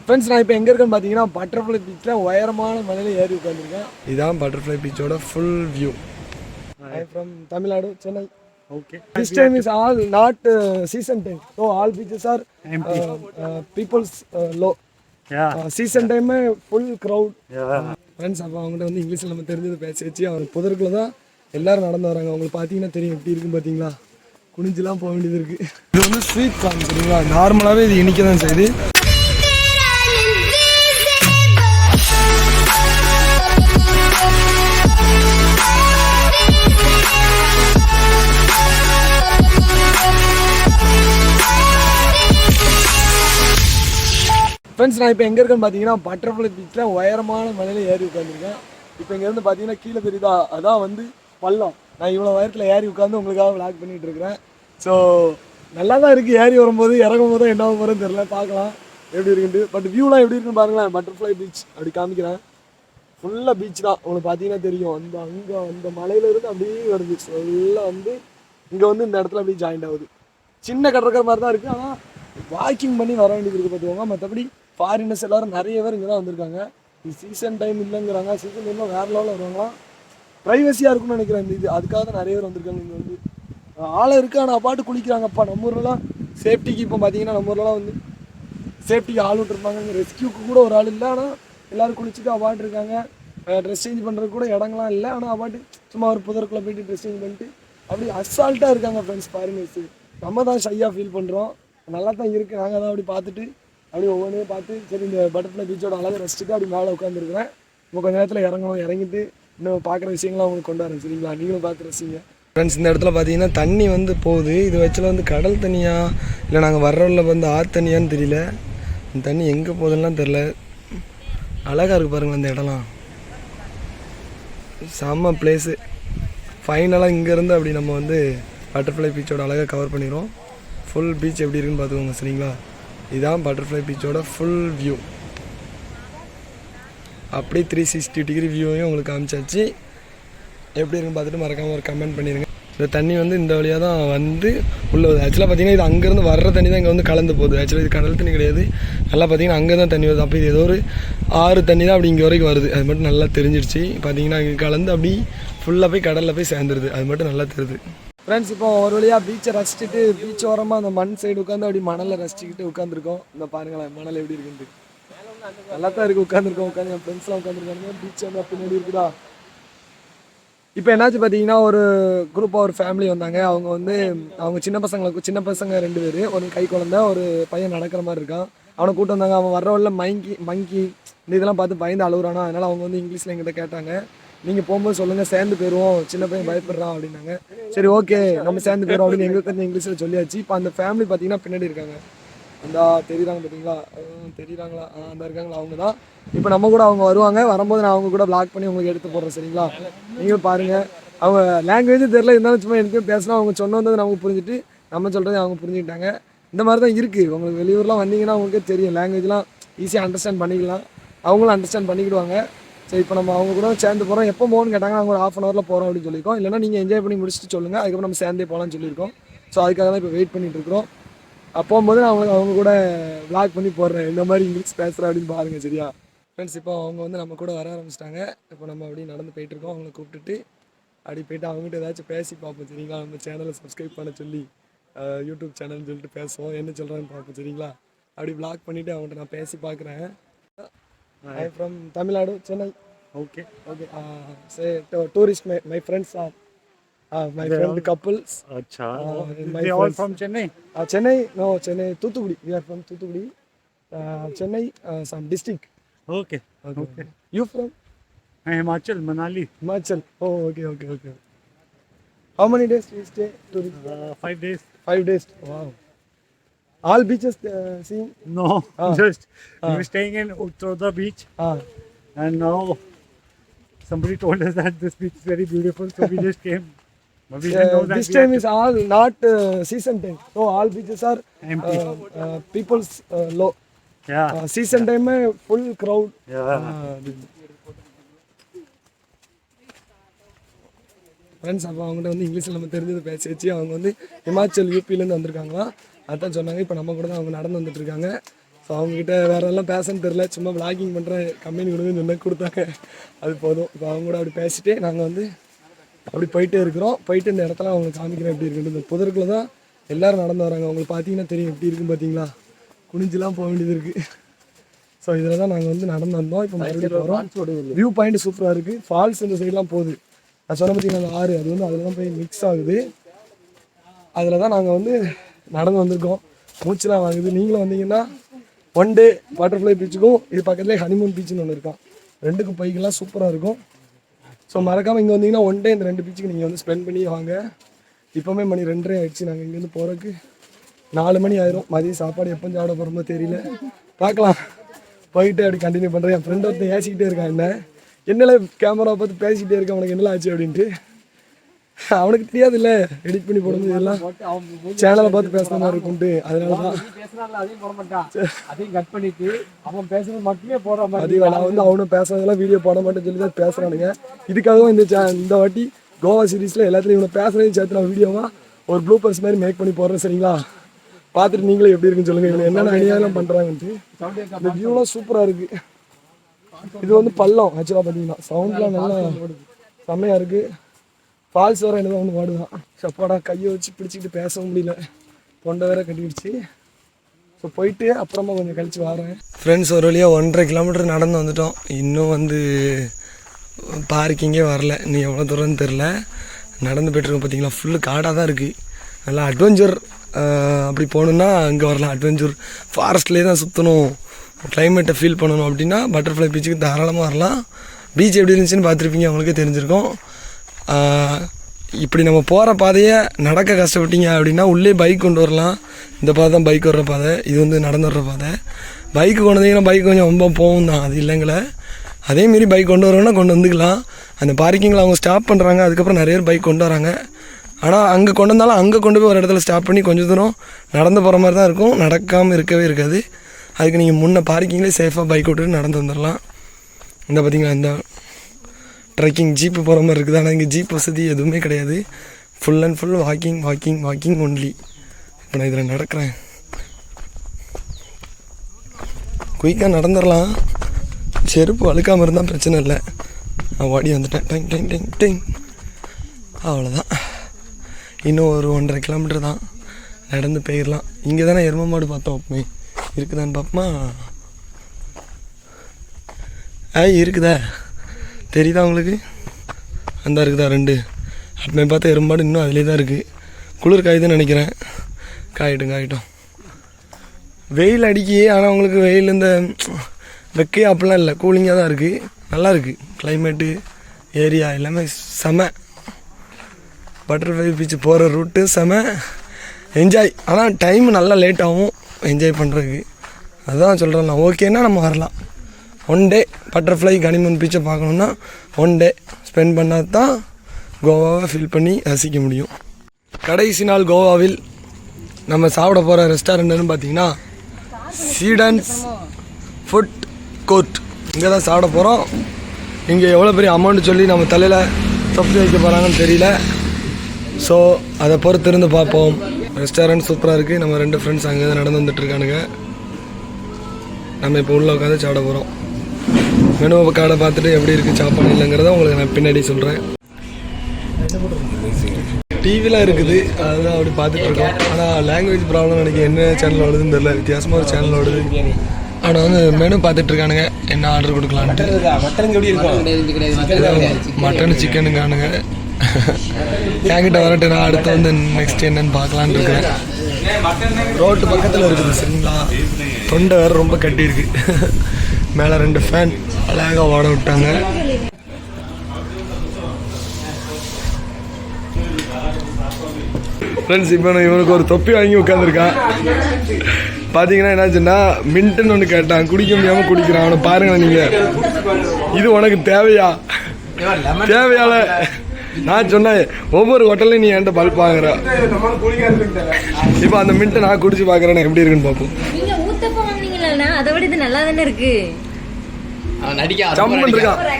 Friends நான் இப்போ எங்கே இருக்கேன்னு பார்த்தீங்கன்னா பட்டர்ஃப்ளை பீச்சில் உயரமான மலையில் ஏறி உட்காந்துருக்கேன். இதுதான் பட்டர்ஃப்ளை பீச்சோட full view. I from Tamil Nadu, Chennai. Okay. This time is all not season time, so all beaches are empty. People's low. Yeah. Season time full crowd. Yeah. Friends, அப்போ அவங்ககிட்ட வந்து இங்கிலீஷில் நம்ம தெரிஞ்சது பேச வச்சு அவர் புதருக்குள்ள தான் எல்லாரும் நடந்து வராங்க. அவங்களுக்கு பார்த்தீங்கன்னா தெரியும் எப்படி இருக்குன்னு பார்த்தீங்களா, குனிஞ்செலாம் போக வேண்டியது இருக்குது. இது வந்து ஸ்வீட் கார்ன் சரிங்களா, நார்மலாகவே இது இனிக்க தான் செய்யுது. ஃப்ரெண்ட்ஸ் நான் இப்போ எங்கே இருக்கேன்னு பார்த்தீங்கன்னா பட்டர்ஃப்ளை பீச்சில் உயரமான மலையில் ஏறி உட்காந்துருக்கேன். இப்போ இங்கேருந்து பார்த்தீங்கன்னா கீழே தெரியுதா, அதான் வந்து பள்ளம். நான் இவ்வளோ உயரத்தில் ஏறி உட்காந்து உங்களுக்காக விளாக் பண்ணிகிட்டு இருக்கிறேன். ஸோ நல்லா தான் இருக்குது, ஏறி வரும்போது இறங்கும் போது என்ன போகிறேன்னு தெரியல, பார்க்கலாம் எப்படி இருக்குன்ட்டு. பட் வியூலாம் எப்படி இருக்குன்னு பாருங்களேன். பட்டர்ஃப்ளை பீச் அப்படி காமிக்கிறேன், ஃபுல்லாக பீச் தான். உங்களுக்கு பார்த்தீங்கன்னா தெரியும், அந்த மலையிலேருந்து அப்படியே வருது. ஸோ எல்லாம் வந்து இங்கே வந்து இந்த இடத்துல அப்படியே ஜாயிண்ட் ஆகுது. சின்ன கடற்கரை மாதிரி தான் இருக்குது, ஆனால் வாக்கிங் பண்ணி வர வேண்டியது இருக்குது பார்த்துக்கோங்க. மற்றபடி ஃபாரினர்ஸ் எல்லோரும் நிறைய பேர் இங்கே தான் வந்திருக்காங்க. இது சீசன் டைம் இல்லைங்கிறாங்க, சீசன் டைமில் வேறு லெவலில் வருவாங்களாம். ப்ரைவசியாக இருக்குன்னு நினைக்கிறேன் இந்த இது, அதுக்காக தான் நிறைய பேர் வந்திருக்காங்க. இங்கே வந்து ஆளை இருக்குது, ஆனால் பாட்டு குளிக்கிறாங்கப்பா. நம்ம ஊர்லலாம் சேஃப்டிக்கு இப்போ பார்த்தீங்கன்னா நம்ம ஊர்லலாம் வந்து சேஃப்டிக்கு ஆள் விட்டுருப்பாங்க, ரெஸ்கியூக்கு கூட ஒரு ஆள் இல்லை. ஆனால் எல்லோரும் குளிச்சுட்டு அவாட்டு இருக்காங்க. ட்ரெஸ் சேஞ்ச் பண்ணுறதுக்கு கூட இடங்கள்லாம் இல்லை, ஆனால் அவாட்டு சும்மா ஒரு புதருக்குள்ளே போய்ட்டு ட்ரெஸ் சேஞ்ச் பண்ணிட்டு அப்படி அசால்ட்டாக இருக்காங்க ஃப்ரெண்ட்ஸ் ஃபாரினர்ஸு. நம்ம தான் ஷையாக ஃபீல் பண்ணுறோம். நல்லா தான் இருக்குது. நாங்கள் தான் அப்படி பார்த்துட்டு அப்படி ஒவ்வொன்றையும் பார்த்து சரி இந்த பட்டர்ஃப்ளை பீச்சோட அழகை ரசிச்சுட்டு அப்படி மேலே உட்காந்துருக்குறேன். இப்போ கொஞ்சம் நேரத்தில் இறங்கணும், இறங்கிட்டு இன்னும் பார்க்குற விஷயங்கள்லாம் உங்களுக்கு கொண்டு வரேன் சரிங்களா, நீங்களும் பார்த்து ரசிங்க. ஃப்ரெண்ட்ஸ் இந்த இடத்துல பார்த்தீங்கன்னா தண்ணி வந்து போகுது. இது வச்சுல வந்து கடல் தண்ணியா இல்லை நாங்கள் வர்றவரில் வந்து ஆத்தண்ணியான்னு தெரியல. இந்த தண்ணி எங்கே போகுதுலாம் தெரில. அழகாக இருக்குது பாருங்கள் இந்த இடம்லாம், செம்ம பிளேஸு. ஃபைனலாக இங்கேருந்து அப்படி நம்ம வந்து பட்டர்ஃப்ளை பீச்சோட அழகாக கவர் பண்ணிடுவோம். ஃபுல் பீச் எப்படி இருக்குன்னு பார்த்துக்கோங்க சரிங்களா. இதுதான் பட்டர்ஃப்ளை பீச்சோட ஃபுல் வியூ. அப்படியே 360 டிகிரி வியூவையும் உங்களுக்கு காமிச்சாச்சு. எப்படி இருக்குன்னு பார்த்துட்டு மறக்காமல் ஒரு கமெண்ட் பண்ணிடுங்க. இந்த தண்ணி வந்து இந்த வழியாக தான் வந்து உள்ளே வருது. ஆக்சுவலாக பார்த்தீங்கன்னா இது அங்கேருந்து வர்ற தண்ணி தான் இங்கே வந்து கலந்து போகுது. ஆக்சுவலாக இது கடல் தண்ணி கிடையாது. நல்லா பார்த்தீங்கன்னா அங்கே தான் தண்ணி வருது. அப்போ இது ஏதோ ஒரு ஆறு தண்ணி தான் அப்படி இங்கே வரைக்கும் வருது. அது மட்டும் நல்லா தெரிஞ்சிருச்சு. பார்த்தீங்கன்னா இங்கே கலந்து அப்படி ஃபுல்லாக போய் கடலில் போய் சேர்ந்துருது. அது மட்டும் நல்லா தெரியுது. ஃப்ரெண்ட்ஸ் இப்போ ஒரு வழியாக பீச்சை ரசிச்சுட்டு பீச் ஓரமாக அந்த மண் சைடு உட்காந்து அப்படி மணலில் ரசிச்சுக்கிட்டு உட்காந்துருக்கோம். இந்த பாருங்களேன் மணல் எப்படி இருக்குன்ட்டு, நல்லா தான் இருக்குது. உட்காந்துருக்கோம், உட்காந்து என் ஃப்ரெண்ட்ஸ்லாம் உட்காந்துருக்காங்க. பீச் வந்து பின்னாடி இருக்குதா. இப்போ என்னாச்சு பார்த்தீங்கன்னா ஒரு குரூப்பாக ஒரு ஃபேமிலி வந்தாங்க. அவங்க வந்து அவங்க சின்ன பசங்க 2 பேர், ஒரு கை குழந்தை, ஒரு பையன் நடக்கிற மாதிரி இருக்கான். அவனை கூப்பிட்டு வந்தாங்க. அவன் வர்றவள்ள மங்கி இந்த இதெல்லாம் பார்த்து பயந்து அழுகுறானா. அதனால் அவங்க வந்து இங்கிலீஷில் எங்கிட்ட கேட்டாங்க, நீங்கள் போகும்போது சொல்லுங்கள் சேர்ந்து போயிடுவோம், சின்ன பையன் பயப்படுறான் அப்படின்னாங்க. சரி ஓகே நம்ம சேர்ந்து போயிடும் அப்படின்னு எங்களுக்கு தெரிஞ்ச இங்கிலீஷில் சொல்லியாச்சு. இப்போ அந்த ஃபேமிலி பார்த்தீங்கன்னா பின்னாடி இருக்காங்க. அந்த தெரியுறாங்க பார்த்தீங்களா, தெரியுறாங்களா, அந்த இருக்காங்களா, அவங்க தான். இப்போ நம்ம கூட அவங்க வருவாங்க. வரும்போது நான் அவங்க கூட பிளாக் பண்ணி உங்களுக்கு எடுத்து போடுறேன் சரிங்களா. நீங்களும் பாருங்கள். அவங்க லாங்குவேஜும் தெரியல, இருந்தாலும் சும்மா எனக்கு பேசினா அவங்க சொன்ன வந்தது நமக்கு புரிஞ்சுட்டு நம்ம சொல்கிறது அவங்க புரிஞ்சுக்கிட்டாங்க. இந்த மாதிரி தான் இருக்குது. உங்களுக்கு வெளியூர்லாம் வந்தீங்கன்னா உங்களுக்கே தெரியும், லாங்குவேஜ்லாம் ஈஸியாக அண்டர்ஸ்டாண்ட் பண்ணிக்கலாம், அவங்களும் அண்டர்ஸ்டாண்ட் பண்ணிக்கிடுவாங்க. ஸோ இப்போ நம்ம அவங்க கூட சேர்ந்து போகிறோம். எப்போ போகணும்னு கேட்டாங்க. நாங்கள் ஒரு 1/2 hourல போகிறோம் அப்படின்னு சொல்லியிருக்கோம். இல்லைனா நீங்கள் என்ஜாய் பண்ணி முடிச்சுட்டு சொல்லுங்கள், அதுக்கப்புறம் நம்ம சேர்ந்தே போகலான்னு சொல்லியிருக்கோம். ஸோ அதுக்காக தான் இப்போ வெயிட் பண்ணிகிட்டு இருக்கிறோம். போகும்போது நான் அவங்க கூட விளாக் பண்ணி போடுறேன், இந்த மாதிரி இங்கிலீஷ் பேசுகிறேன் அப்படின்னு பாருங்கள் சரியா. ஃப்ரெண்ட்ஸ் இப்போ அவங்க வந்து நம்ம கூட வர ஆரம்பிச்சிட்டாங்க. இப்போ நம்ம அப்படி நடந்து போயிட்டுருக்கோம். அவங்கள கூப்பிட்டுட்டு அப்படி போய்ட்டு அவங்ககிட்ட ஏதாச்சும் பேசி பார்ப்போம் சரிங்களா. நம்ம சேனலை சப்ஸ்கிரைப் பண்ண சொல்லி யூடியூப் சேனல்னு சொல்லிட்டு பேசுவோம், என்ன சொல்கிறான்னு பார்ப்போம் சரிங்களா. அப்படி விளாக் பண்ணிவிட்டு அவங்கள்ட்ட நான் பேசி பார்க்குறேன். ஐ from Tamil Nadu, Chennai. Okay. Say tourist. My friends are my friend couples. Acha. My they all from Chennai? Chennai. No, Chennai. Thuthukudi. We are from Thuthukudi. Chennai, some district. Okay. You from? Himachal, Manali. Himachal. Oh, okay. How many days you stay? 5 days. 5 days. Wow. All beaches seeing? No, just we were staying in Uttoda beach. And now somebody told us that this beach is very beautiful, so we just came. But we didn't know that this time is all not season time, so all beaches are empty. People's low. Yeah. Season time full crowd. Yeah. Friends அப்போ அவங்ககிட்ட வந்து இங்கிலீஷில் நம்ம தெரிஞ்சது பேச வச்சு அவங்க வந்து ஹிமாச்சல் யூபிலேருந்து வந்திருக்காங்களா, அதான் சொன்னாங்க. இப்போ நம்ம கூட தான் அவங்க நடந்து வந்துட்டுருக்காங்க. ஸோ அவங்ககிட்ட வேறு எல்லாம் பேசன்னு தெரில, சும்மா விளாகிங் பண்ணுறேன் கம்பெனி கொடுங்கன்னு சொன்ன கொடுத்தாங்க, அது போதும். இப்போ அவங்க கூட அப்படி பேசிட்டு நாங்கள் வந்து அப்படி போயிட்டே இருக்கிறோம். போயிட்டு இந்த இடத்துல அவங்களுக்கு காமிக்கிறேன் எப்படி இருக்குன்னு. இந்த புதருக்குள்ள தான் எல்லோரும் நடந்து வராங்க. அவங்களுக்கு பார்த்தீங்கன்னா தெரியும் எப்படி இருக்குன்னு பார்த்தீங்களா, குனிஞ்செலாம் போக வேண்டியது இருக்குது. ஸோ இதில் தான் நாங்கள் வந்து நடந்து வந்தோம். இப்போ மறுபடியும் போகிறோம். வியூ பாயிண்ட் சூப்பராக இருக்குது. ஃபால்ஸ் இந்த சைட்லாம் போகுது. நான் சொன்ன பார்த்தீங்கன்னா அந்த ஆறு அது வந்து அதில் தான் போய் மிக்ஸ் ஆகுது. அதில் தான் நாங்கள் வந்து நடந்து வந்திருக்கோம். மூச்செலாம் வாங்குது. நீங்களும் வந்தீங்கன்னா ஒன் டே பட்டர்ஃப்ளை பீச்சுக்கும் இது பக்கத்துலேயே ஹனிமூன் பீச்சுன்னு ஒன்று இருக்கான். ரெண்டுக்கும் பைக்கெல்லாம் சூப்பராக இருக்கும். ஸோ மறக்காமல் இங்கே வந்தீங்கன்னா ஒன் டே இந்த 2 பீச்சுக்கு நீங்கள் வந்து ஸ்பெண்ட் பண்ணி வாங்க. இப்போவுமே மணி 2:30 ஆகிடுச்சு. நாங்கள் இங்கேருந்து போகிறதுக்கு 4 மணி ஆயிரும். மதியம் சாப்பாடு எப்போ சாப்பிட போகிறோமோ தெரியல, பார்க்கலாம். போயிட்டு அப்படி கண்டினியூ பண்ணுறேன். என் ஃப்ரெண்ட் ஒருத்தன் ஏசிக்கிட்டே இருக்கான், என்னல கேமரா பார்த்து பேசிக்கிட்டே இருக்கேன், அவனுக்கு என்னெல்லாம் ஆச்சு அப்படின்ட்டு. அவனுக்கு தெரியாது இல்லை எடிட் பண்ணி போடுறது இதெல்லாம் சேனலை பார்த்து பேசுகிற மாதிரி இருக்கும்ட்டு. அதனால தான் நான் வந்து அவனும் பேசுறதெல்லாம் வீடியோ போட மாட்டேன்னு சொல்லி தான் பேசுகிறானுங்க. இதுக்காகவும் இந்த வாட்டி கோவா சீரீஸில் எல்லாத்துலையும் இவனை பேசுகிறதையும் சேர்த்து நான் வீடியோவாக ஒரு ப்ளூபர்ஸ் மாதிரி மேக் பண்ணி போடுறேன். சரிங்களா, பார்த்துட்டு நீங்களே எப்படி இருக்குன்னு சொல்லுங்கள். இவங்க என்னென்ன ஐடியாலாம் பண்ணுறாங்கன்ட்டு. இந்த வியூலாம் சூப்பராக இருக்குது. இது வந்து பள்ளம் ஆக்சுவலாக பார்த்தீங்கன்னா சவுண்ட்லாம் நல்லா செம்மையாக இருக்குது. ஃபால்ஸ் வேறு என்னதான் ஒன்று வாடுதான். சப்பாடா கையை வச்சு பிடிச்சிக்கிட்டு பேசவும் முடியல, தொண்டை வேற கட்டிடுச்சு. ஸோ போயிட்டு அப்புறமா கொஞ்சம் கழிச்சு வரேன். ஃப்ரெண்ட்ஸ் ஒரு வழியாக 1.5 கிலோமீட்டர் நடந்து வந்துட்டோம். இன்னும் வந்து பார்க்கிங்கே வரல. நீ எவ்வளோ தூரம்னு தெரில. நடந்து போய்ட்டுருக்கோம். பார்த்தீங்களா ஃபுல்லு காடாக தான் இருக்குது. நல்லா அட்வென்ச்சர் அப்படி போகணுன்னா அங்கே வரலாம். அட்வென்ச்சர் ஃபாரஸ்ட்லேயே தான் சுற்றணும், கிளைமேட்டை ஃபீல் பண்ணணும் அப்படின்னா பட்டர்ஃப்ளை பீச்சுக்கு தாராளமாக வரலாம். பீச் எப்படி இருந்துச்சுன்னு பார்த்துருப்பீங்க, அவங்களுக்கே தெரிஞ்சிருக்கும். இப்படி நம்ம போகிற பாதையை நடக்க கஷ்டப்பட்டீங்க அப்படின்னா உள்ளே பைக் கொண்டு வரலாம். இந்த பாதை தான் பைக் வர்ற பாதை, இது வந்து நடந்து வர்ற பாதை. பைக்கு கொண்டு வந்தீங்கன்னா பைக் கொஞ்சம் ரொம்ப போகும் தான், அது இல்லைங்களே. அதேமாரி பைக் கொண்டு வரோன்னா கொண்டு வந்துக்கலாம். அந்த பார்க்கிங்கில் அவங்க ஸ்டாப் பண்ணுறாங்க, அதுக்கப்புறம் நிறைய பேர் பைக் கொண்டு வராங்க. ஆனால் அங்கே கொண்டு வந்தாலும் அங்கே கொண்டு போய் ஒரு இடத்துல ஸ்டாப் பண்ணி கொஞ்சம் தூரம் நடந்து போகிற மாதிரி தான் இருக்கும், நடக்காமல் இருக்கவே இருக்காது. அதுக்கு நீங்கள் முன்னே பார்க்கிங்லேயே சேஃபாக பைக் விட்டுட்டு நடந்து வந்துடலாம். இந்த பார்த்திங்களா இந்த ட்ரெக்கிங் ஜீப்பு போகிற மாதிரி இருக்குது. ஆனால் இங்கே ஜீப் வசதி எதுவுமே கிடையாது. Full and full walking only. இப்போ நான் இதில் நடக்கிறேன். குயிக்காக நடந்துடலாம், செருப்பு அழுக்காமல் இருந்தால் பிரச்சனை இல்லை. நான் ஓடி வந்துட்டேன். டைங் அவ்வளோதான். இன்னும் ஒரு 1.5 கிலோமீட்டர் தான் நடந்து போயிடலாம். இங்கே தானே எருமை மாடு பார்த்தோம், அப்பமே இருக்குதான்னு பார்ப்போமா? இருக்குதா, தெரியுதா உங்களுக்கு? அந்த இருக்குதா 2. அப்பமே பார்த்தா எறும்பாடு இன்னும் அதிலே தான் இருக்குது. குளிர் காயுதுன்னு நினைக்கிறேன். காயிட்டும். வெயில் அடிக்கி, ஆனால் உங்களுக்கு வெயில் இந்த வெக்கையாக அப்படிலாம் இல்லை, கூலிங்காக தான் இருக்குது. நல்லா இருக்குது கிளைமேட்டு, ஏரியா எல்லாமே செம. பட்டர்ஃப்ளை பீச்சு போகிற ரூட்டு செம என்ஜாய். ஆனால் டைம் நல்லா லேட் ஆகும் என்ஜாய் பண்ணுறதுக்கு. அதுதான் சொல்கிறேன் நான். ஓகேன்னா நம்ம வரலாம். 1 டே பட்டர்ஃப்ளை ஹனிமூன் பீச்சை பார்க்கணுன்னா 1 டே ஸ்பெண்ட் பண்ணால் தான் கோவாவை ஃபீல் பண்ணி ரசிக்க முடியும். கடைசி நாள் கோவாவில் நம்ம சாப்பிட போகிற ரெஸ்டாரண்ட்டுன்னு பார்த்தீங்கன்னா சீடன்ஸ் ஃபுட் கோர்ட். இங்கே தான் சாப்பிட போகிறோம். இங்கே எவ்வளோ பெரிய அமௌண்ட்டு சொல்லி நம்ம தலையில் தொப்பி வைக்க போகிறாங்கன்னு தெரியல. ஸோ அதை பொறுத்து இருந்து பார்ப்போம். ரெஸ்டாரண்ட் சூப்பராக இருக்குது. நம்ம 2 ஃப்ரெண்ட்ஸ் அங்கே தான் நடந்து வந்துட்டுருக்கானுங்க. நம்ம இப்போ உள்ளே உட்காந்து சாப்பிட போகிறோம். மெனுவை கார்டை பார்த்துட்டு எப்படி இருக்குது சாப்பாடு இல்லைங்கிறத உங்களுக்கு நான் பின்னாடி சொல்கிறேன். டிவிலாம் இருக்குது, அதுதான் அப்படி பார்த்துட்ருக்கோம். ஆனால் லாங்குவேஜ் ப்ராப்ளம் நினைக்கிறேன். என்ன சேனல் ஓடுதுன்னு தெரியல, வித்தியாசமாக ஒரு சேனல் ஓடுது. ஆனால் வந்து மெனு பார்த்துட்ருக்கானுங்க என்ன ஆர்டர் கொடுக்கலான்ட்டு. மட்டன் சிக்கனுங்கானுங்க. என்கிட்ட வரட்டு, நான் அடுத்து வந்து நெக்ஸ்ட் என்னன்னு பார்க்கலான்னு இருக்கிறேன். ரோட்டு பக்கத்தில் இருக்குது சரிங்களா. தொண்டை வேறு ரொம்ப கட்டியிருக்கு. மேலே 2 ஃபேன் அழகாக ஓட விட்டாங்க. ஃப்ரெண்ட்ஸ் இப்போ இவனுக்கு ஒரு தொப்பி வாங்கி உட்காந்துருக்கான். பார்த்தீங்கன்னா என்னாச்சுன்னா மின்ட்டுன்னு ஒன்று கேட்டான், குடிக்க முடியாமல் குடிக்கிறான். அவனை பாருங்களேன் நீங்கள். இது உனக்கு தேவையால நான் சொன்னேன் ஒவ்வொரு ஹோட்டல்லையும் நீ என்கிட்ட பல்ப் வாங்குற. இப்போ அந்த மின்ட்டை நான் குடிச்சு பார்க்குறேன் எப்படி இருக்குன்னு பார்ப்போம்.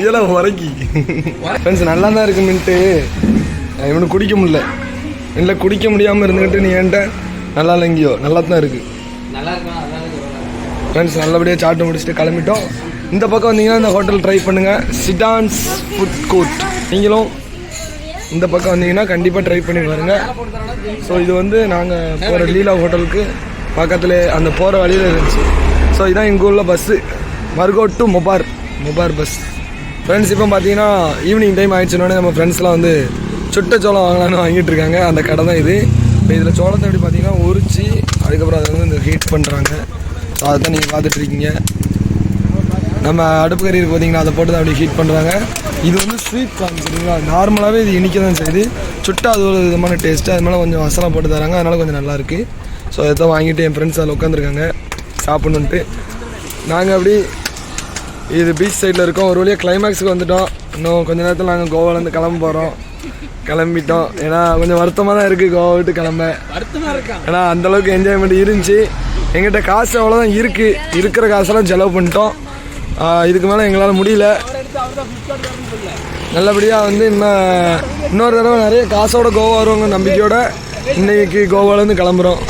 இதெல்லாம் உரைக்கி ஃப்ரெண்ட்ஸ் நல்லா தான் இருக்கு மின்ட்டு. இவனுக்கு குடிக்க முடியல, இல்லை குடிக்க முடியாமல் இருந்துக்கிட்டு நீ என்கிட்ட நல்லா இல்லைங்கியோ. நல்லா தான் இருக்கு. ஃப்ரெண்ட்ஸ் நல்லபடியாக சாப்பிட்டு முடிச்சுட்டு கிளம்பிட்டோம். இந்த பக்கம் வந்தீங்கன்னா இந்த ஹோட்டல் ட்ரை பண்ணுங்கள், சிடான்ஸ் ஃபுட் கோர்ட். நீங்களும் இந்த பக்கம் வந்தீங்கன்னா கண்டிப்பாக ட்ரை பண்ணி பாருங்கள். ஸோ இது வந்து நாங்கள் போகிற லீலா ஹோட்டலுக்கு பக்கத்தில் அந்த போகிற வழியில் இருந்துச்சு. ஸோ இதான் எங்கள் ஊரில் பஸ்ஸு, மர்கோட் டு மொபார் பஸ். ஃப்ரெண்ட்ஸ் இப்போ பார்த்தீங்கன்னா ஈவினிங் டைம் ஆகிடுச்சுனோடனே நம்ம ஃப்ரெண்ட்ஸ்லாம் வந்து சுட்ட சோளம் வாங்கலான்னு வாங்கிட்டு இருக்காங்க. அந்த கடை தான் இது. இப்போ இதில் சோளத்தை எப்படி பார்த்தீங்கன்னா உரிச்சு அதுக்கப்புறம் அதை வந்து இந்த ஹீட் பண்ணுறாங்க. ஸோ அதை தான் நீங்கள் பார்த்துட்ருக்கீங்க. நம்ம அடுப்பு கறி இருக்கு பார்த்தீங்கன்னா அதை போட்டு தான் அப்படி ஹீட் பண்ணுறாங்க. இது வந்து ஸ்வீட் கார்ன் சரிங்களா. நார்மலாகவே இது இனிக்க தான் செய்யுது, சுட்டா அது ஒரு விதமான டேஸ்ட்டு. அது மேலே கொஞ்சம் மசாலா போட்டு தராங்க, அதனால் கொஞ்சம் நல்லாயிருக்கு. ஸோ அதை தான் வாங்கிட்டு என் ஃப்ரெண்ட்ஸ் அதில் உட்காந்துருக்காங்க சாப்பிட்ணுன்ட்டு. நாங்கள் அப்படி இது பீச் சைடில் இருக்கோம். ஒரு வழியாக கிளைமேக்ஸுக்கு வந்துவிட்டோம். இன்னும் கொஞ்சம் நேரத்தில் நாங்கள் கோவாலேருந்து கிளம்பிட்டோம். ஏன்னா கொஞ்சம் வருத்தமாக தான் இருக்குது கோவா விட்டு கிளம்ப. ஏன்னா அந்தளவுக்கு என்ஜாய்மெண்ட் இருந்துச்சு. எங்கிட்ட காசு அவ்வளோதான் இருக்குது, இருக்கிற காசெல்லாம் செலவு பண்ணிட்டோம். இதுக்கு மேலே எங்களால் முடியல. நல்லபடியாக வந்து இன்னொரு தடவை நிறைய காசோட கோவா வருவாங்க நம்பிக்கையோட இன்றைக்கி கோவாலேருந்து கிளம்புறோம்.